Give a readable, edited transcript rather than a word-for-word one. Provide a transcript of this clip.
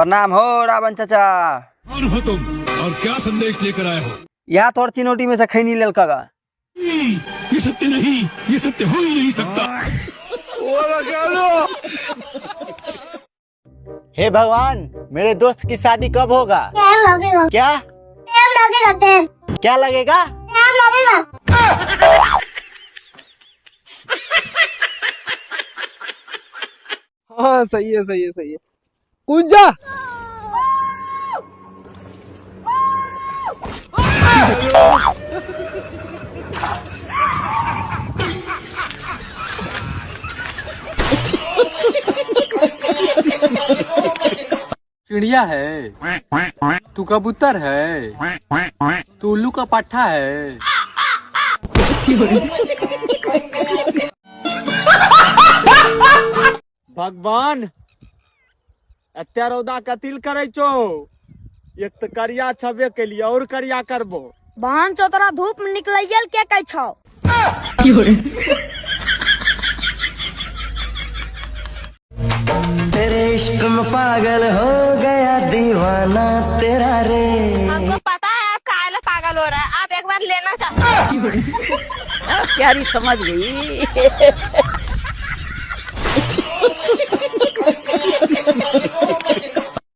प्रणाम हो रावण चाचा। कौन हो तुम और क्या संदेश लेकर आए हो? यहाँ तोर चिनौटी में से खैनी लेल का। ये सत्य नहीं, ये सत्य हो ही नहीं सकता। हे भगवान, मेरे दोस्त की शादी कब होगा? टाइम लगेगा। क्या टाइम लगेगा। टाइम क्या लगेगा? लगेगा। हाँ सही है सही है सही है। कूद जा। चिड़िया है, तू कबूतर है, तू उल्लू का पट्ठा है। भगवान एते रौदा कतिल करे छो? एक तो करिया छबे के लिए और करिया करबो। बहन चौतरा धूप में निकलियल क्या कह छौ? तेरे इश्क में पागल हो गया दीवाना तेरा रे। हमको पता है आप काहे पागल हो रहा है, आप एक बार लेना चाहते। प्यारी समझ गई।